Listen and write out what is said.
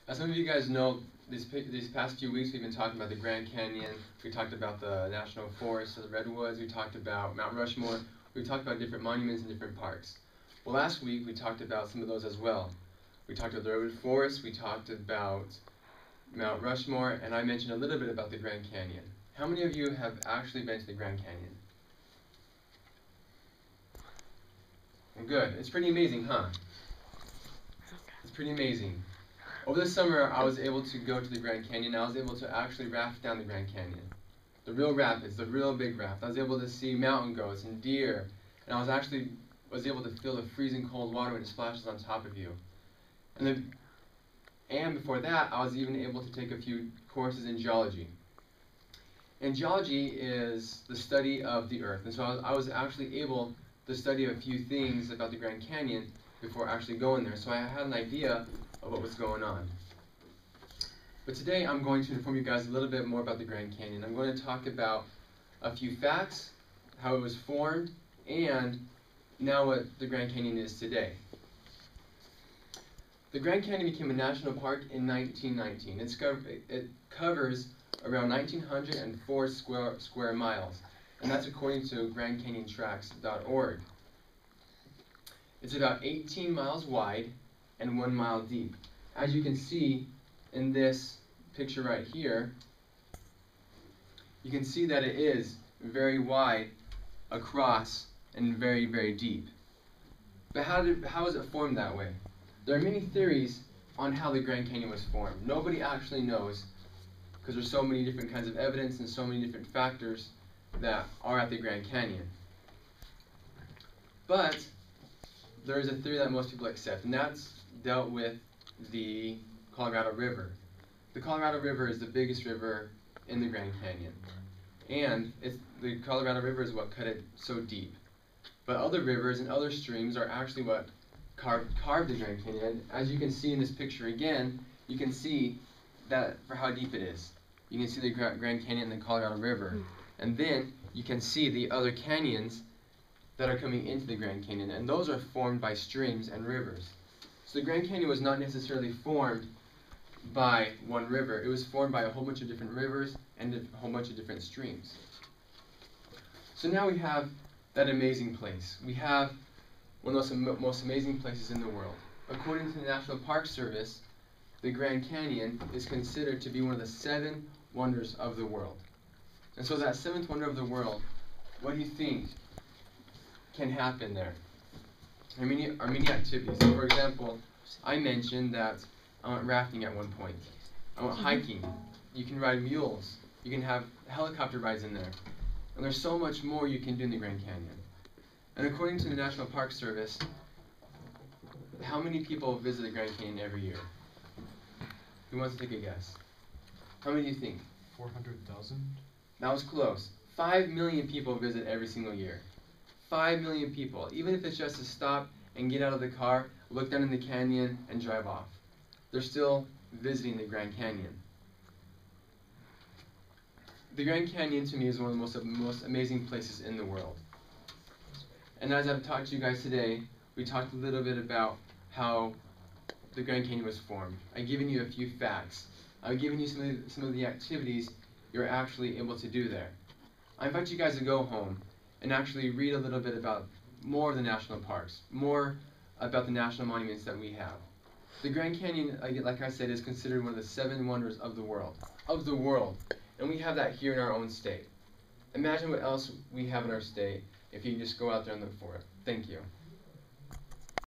As some of you guys know, these past few weeks we've been talking about the Grand Canyon, we talked about the National Forest, the Redwoods, we talked about Mount Rushmore, we talked about different monuments and different parks. Well, last week we talked about some of those as well. We talked about the Redwood Forest, we talked about Mount Rushmore, and I mentioned a little bit about the Grand Canyon. How many of you have actually been to the Grand Canyon? Well, good. It's pretty amazing, huh? It's pretty amazing. Over the summer, I was able to go to the Grand Canyon. I was able to actually raft down the Grand Canyon. The real rapids, the real big raft. I was able to see mountain goats and deer, and I was able to feel the freezing cold water when it splashes on top of you. And before that, I was even able to take a few courses in geology. And geology is the study of the earth. And so I was actually able to study a few things about the Grand Canyon before actually going there. So I had an idea of what was going on. But today I'm going to inform you guys a little bit more about the Grand Canyon. I'm going to talk about a few facts, how it was formed, and now what the Grand Canyon is today. The Grand Canyon became a national park in 1919. It covers around 1,904 square miles, and that's according to GrandCanyonTracks.org. It's about 18 miles wide and 1 mile deep. As you can see in this picture right here, you can see that it is very wide across and very, very deep. But how was it formed that way? There are many theories on how the Grand Canyon was formed. Nobody actually knows, because there's so many different kinds of evidence and so many different factors that are at the Grand Canyon. But there is a theory that most people accept, and that's dealt with the Colorado River. The Colorado River is the biggest river in the Grand Canyon, and the Colorado River is what cut it so deep. But other rivers and other streams are actually what carved the Grand Canyon. As you can see in this picture again, you can see that for how deep it is. You can see the Grand Canyon and the Colorado River. And then you can see the other canyons that are coming into the Grand Canyon, and those are formed by streams and rivers. So the Grand Canyon was not necessarily formed by one river. It was formed by a whole bunch of different rivers and a whole bunch of different streams. So now we have that amazing place. We have one of the most amazing places in the world. According to the National Park Service, the Grand Canyon is considered to be one of the 7 wonders of the world. And so that 7th wonder of the world, what do you think can happen there? There are many activities. So for example, I mentioned that I went rafting at one point. I went hiking. You can ride mules. You can have helicopter rides in there. And there's so much more you can do in the Grand Canyon. And according to the National Park Service, how many people visit the Grand Canyon every year? Who wants to take a guess? How many do you think? 400,000? That was close. 5 million people visit every single year. 5 million people. Even if it's just to stop and get out of the car, look down in the canyon, and drive off. They're still visiting the Grand Canyon. The Grand Canyon, to me, is one of the most amazing places in the world. And as I've talked to you guys today, we talked a little bit about how the Grand Canyon was formed. I've given you a few facts. I've given you some of the activities you're actually able to do there. I invite you guys to go home and actually read a little bit about more of the national parks, more about the national monuments that we have. The Grand Canyon, like I said, is considered one of the 7 wonders of the world. And we have that here in our own state. Imagine what else we have in our state if you just go out there and look for it. Thank you.